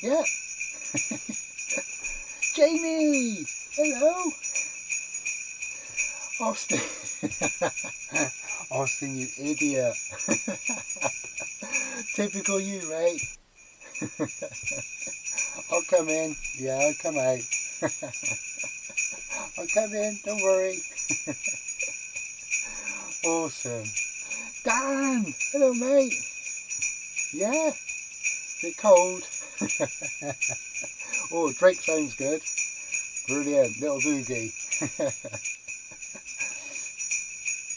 Yeah. Jamie! Hello! Austin! Austin, you idiot! Typical you, mate. I'll come in. Yeah, I'll come out. I'll come in, don't worry. Awesome. Dan! Hello, mate. Yeah? Is it cold? Oh, Drake sounds good. Brilliant. Little boogie.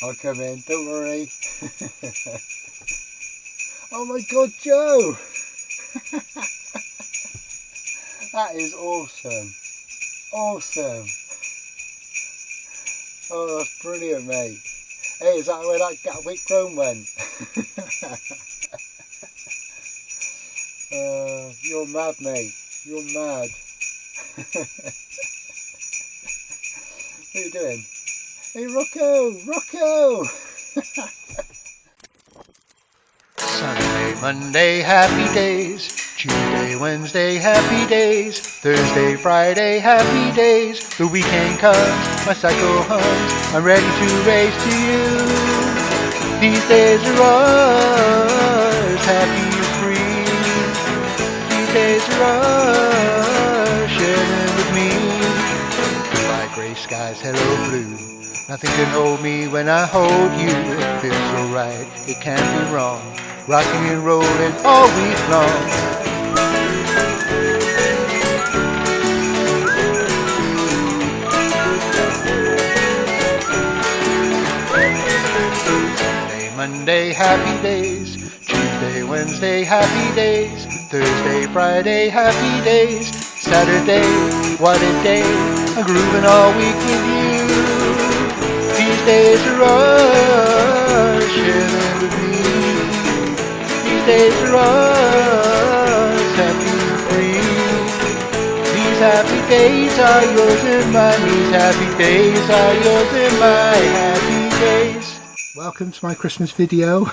I'll come in, don't worry. Oh my God, Joe! That is awesome. Awesome. Oh, that's brilliant, mate. Hey, is that where that Gatwick drone went? You're mad, mate. You're mad. What are you doing? Hey, Rocco! Rocco! Sunday, Monday, happy days. Tuesday, Wednesday, happy days. Thursday, Friday, happy days. The weekend comes, my cycle hums. I'm ready to race to you. These days are ours, happy and free. These days are ours, share them with me. Goodbye grey skies, hello blue. Nothing can hold me when I hold you. It feels so right, it can't be wrong. Rocking and rolling all week long. Monday, happy days. Tuesday, Wednesday, happy days. Thursday, Friday, happy days. Saturday, what a day. I'm grooving all week with you. These days are ours, share them with me. These days are ours, happy and free. These happy days are yours and mine. These happy days are yours and mine. Happy days. Welcome to my Christmas video.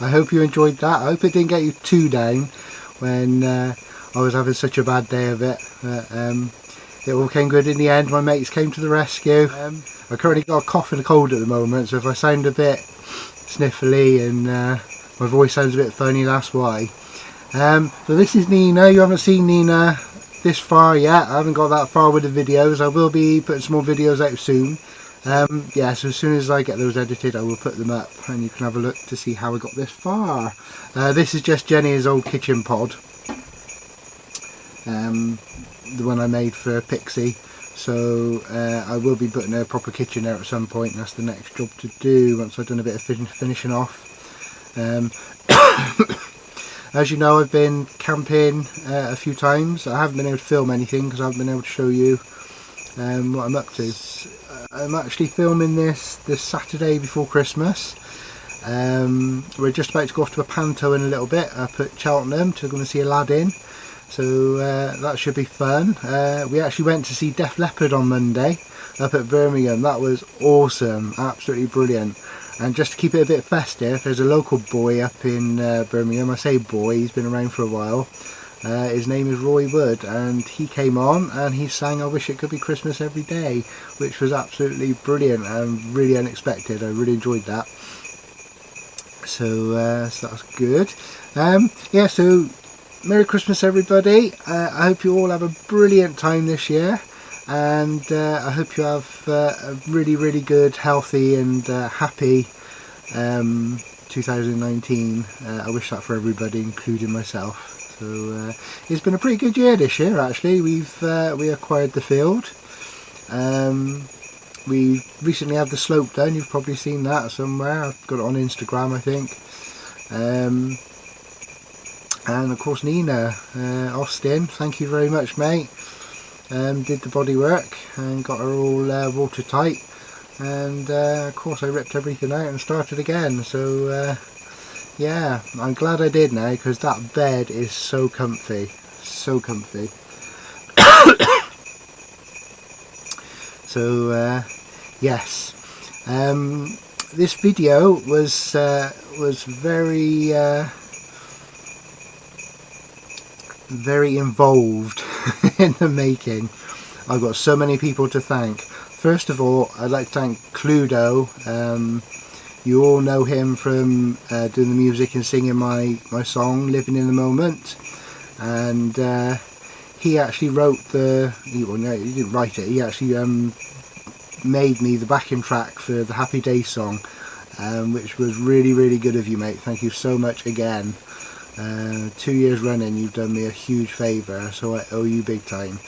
I hope you enjoyed that. I hope it didn't get you too down when I was having such a bad day of it. But, it all came good in the end. My mates came to the rescue. I currently got a cough and a cold at the moment, so if I sound a bit sniffly and my voice sounds a bit funny, that's why. So this is Nina. You haven't seen Nina this far yet. I haven't got that far with the videos. I will be putting some more videos out soon. Yeah, so as soon as I get those edited I will put them up and you can have a look to see how I got this far. This is just Jenny's old kitchen pod, the one I made for Pixie, so I will be putting a proper kitchen there at some point. That's the next job to do once I've done a bit of finishing off. As you know, I've been camping a few times. I haven't been able to film anything because I haven't been able to show you what I'm up to. I'm actually filming this Saturday before Christmas. We're just about to go off to a panto in a little bit up at Cheltenham to go and see Aladdin, so that should be fun. We actually went to see Def Leppard on Monday up at Birmingham. That was awesome, absolutely brilliant. And just to keep it a bit festive, there's a local boy up in Birmingham. I say boy, he's been around for a while. His name is Roy Wood, and he came on and he sang I Wish It Could Be Christmas Every Day, which was absolutely brilliant and really unexpected. I really enjoyed that, so that was good. Yeah, so Merry Christmas everybody. I hope you all have a brilliant time this year, and I hope you have a really good, healthy and happy 2019. I wish that for everybody, including myself. So it's been a pretty good year this year actually. We acquired the field. We recently had the slope done. You've probably seen that somewhere. I've got it on Instagram, I think. And of course Nina, Austin, thank you very much mate. Did the body work and got her all watertight, and of course I ripped everything out and started again. So yeah, I'm glad I did now, because that bed is so comfy, so comfy. So yes, this video was very very involved in the making. I've got so many people to thank. First of all, I'd like to thank Kludo. You all know him from doing the music and singing my song, Living in the Moment. And he actually wrote he didn't write it, he actually made me the backing track for the Happy Days song, which was really, really good of you, mate. Thank you so much again. 2 years running, you've done me a huge favour, so I owe you big time.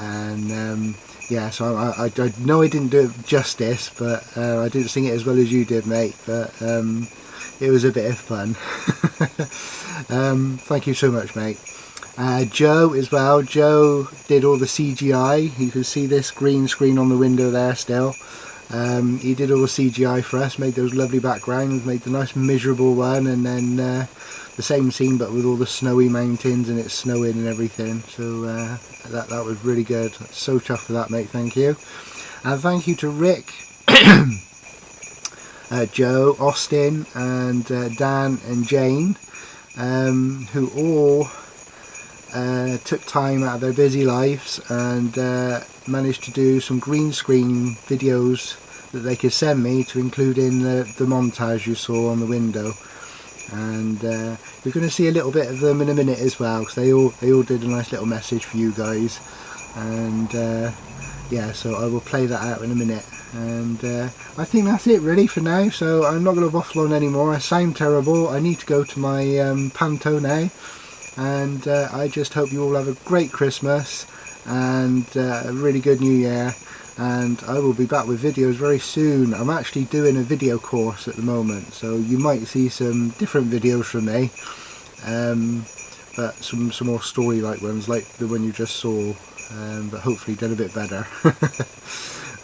And yeah, so I know I didn't do it justice, but I didn't sing it as well as you did, mate, but it was a bit of fun. Thank you so much, mate. Joe as well. Joe did all the CGI. You can see this green screen on the window there still. He did all the CGI for us, made those lovely backgrounds, made the nice miserable one, and then the same scene but with all the snowy mountains and it's snowing and everything. So that was really good. So chuffed for that, mate. Thank you. And thank you to Rick, Joe, Austin and Dan and Jane, who all took time out of their busy lives and managed to do some green screen videos that they could send me to include in the montage you saw on the window. And you're going to see a little bit of them in a minute as well, because they all did a nice little message for you guys. And yeah, so I will play that out in a minute. And I think that's it really for now, so I'm not going to waffle on anymore. I sound terrible. I need to go to my panto now. And I just hope you all have a great Christmas and a really good New Year, and I will be back with videos very soon. I'm actually doing a video course at the moment, so you might see some different videos from me, but some more story-like ones like the one you just saw, but hopefully done a bit better.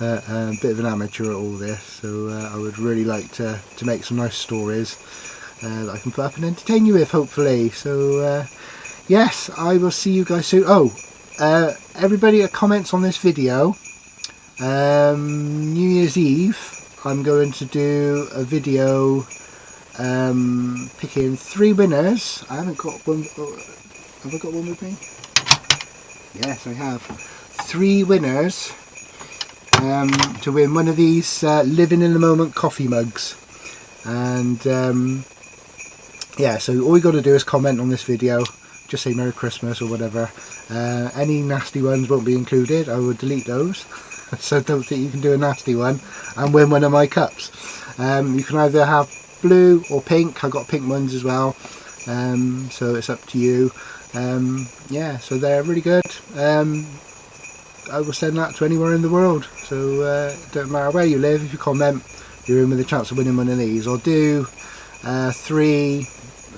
A bit of an amateur at all this, so I would really like to make some nice stories that I can put up and entertain you with, hopefully. So yes, I will see you guys soon. Oh, everybody that comments on this video, New Year's Eve, I'm going to do a video picking 3 winners. I haven't got one. Have I got one with me? Yes, I have. 3 winners to win one of these Living in the Moment coffee mugs. And yeah, so all you got to do is comment on this video. Just say Merry Christmas or whatever. Any nasty ones won't be included. I will delete those. So don't think you can do a nasty one and win one of my cups. You can either have blue or pink. I've got pink ones as well. So it's up to you. Yeah, so they're really good. I will send that to anywhere in the world. So it don't matter where you live. If you comment, you're in with a chance of winning one of these. I'll do 3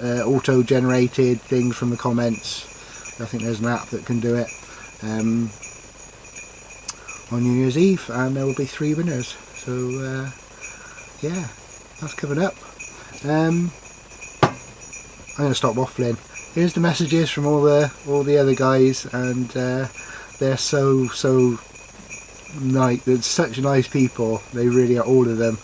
auto-generated things from the comments. I think there's an app that can do it on New Year's Eve, and there will be 3 winners. So yeah, that's coming up. I'm going to stop waffling. Here's the messages from all the other guys, and they're so nice. They're such nice people. They really are, all of them.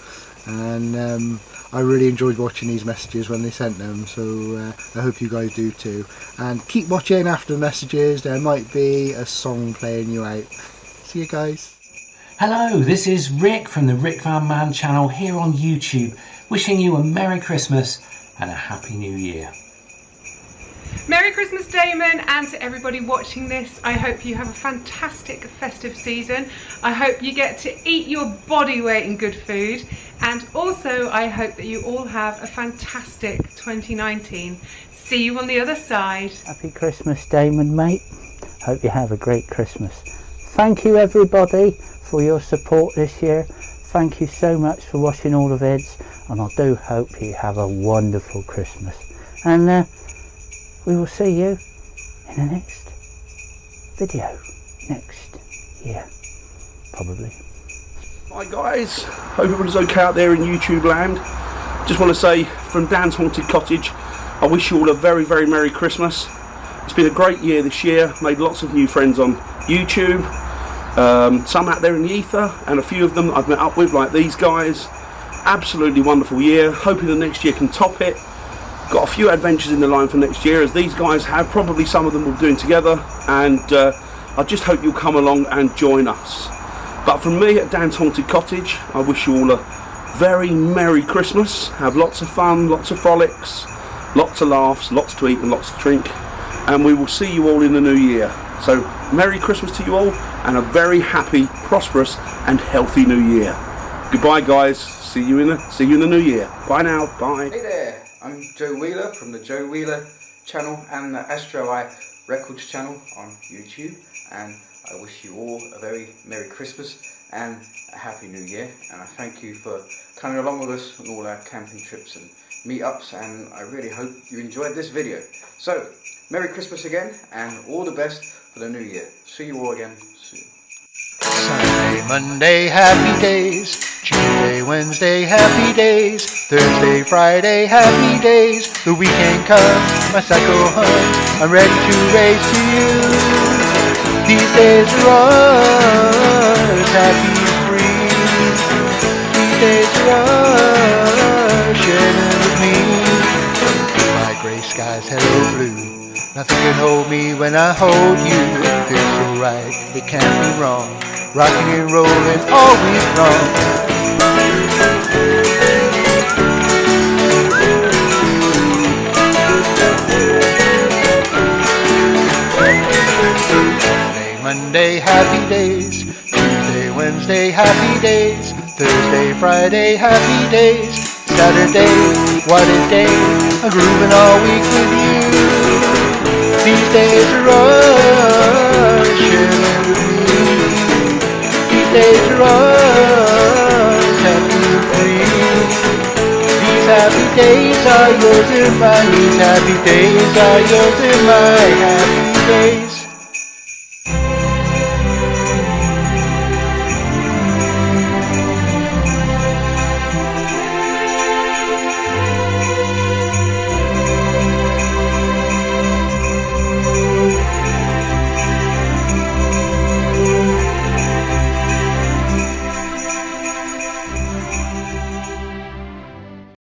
And I really enjoyed watching these messages when they sent them, so I hope you guys do too. And keep watching after the messages, there might be a song playing you out. See you guys. Hello, this is Rick from the Rick Van Man channel here on YouTube, wishing you a Merry Christmas and a Happy New Year. Merry Christmas, Damon, and to everybody watching this. I hope you have a fantastic festive season. I hope you get to eat your body weight in good food, and also I hope that you all have a fantastic 2019. See you on the other side. Happy Christmas, Damon, mate. Hope you have a great Christmas. Thank you everybody for your support this year. Thank you so much for watching all the vids, and I do hope you have a wonderful Christmas. And we will see you in the next video next year, probably. Hi guys, hope everyone's okay out there in YouTube land. Just want to say from Dan's Haunted Cottage, I wish you all a very, very Merry Christmas. It's been a great year this year, made lots of new friends on YouTube, some out there in the ether, and a few of them I've met up with, like these guys. Absolutely wonderful year, hoping the next year can top it. Got a few adventures in the line for next year, as these guys have. Probably some of them we'll be doing together, and I just hope you'll come along and join us. But from me at Dan's Haunted Cottage, I wish you all a very Merry Christmas. Have lots of fun, lots of frolics, lots of laughs, lots to eat and lots to drink, and we will see you all in the new year. So Merry Christmas to you all, and a very happy, prosperous and healthy new year. Goodbye guys, see you in the new year. Bye now, bye. Hey there, I'm Joe Wheeler from the Joe Wheeler channel and the Astro Eye Records channel on YouTube, and I wish you all a very Merry Christmas and a Happy New Year, and I thank you for coming along with us on all our camping trips and meetups, and I really hope you enjoyed this video. So, Merry Christmas again, and all the best for the new year. See you all again soon. Sunday, Monday, happy days. Tuesday, Wednesday, happy days. Thursday, Friday, happy days. The weekend comes, my cycle hums. I'm ready to race to you. These days are ours, happy and free. These days are ours, share them with me. My grey skies, hello blue. Nothing can hold me when I hold you. It feels so right, it can't be wrong. Rocking and rolling all week long. Monday, happy days. Tuesday, Wednesday, happy days. Thursday, Friday, happy days. Saturday, what a day. I'm grooving all week with you. These days are ours, share them with me. These days are ours, happy and free. These happy days are yours and mine. These happy days are yours and my happy days.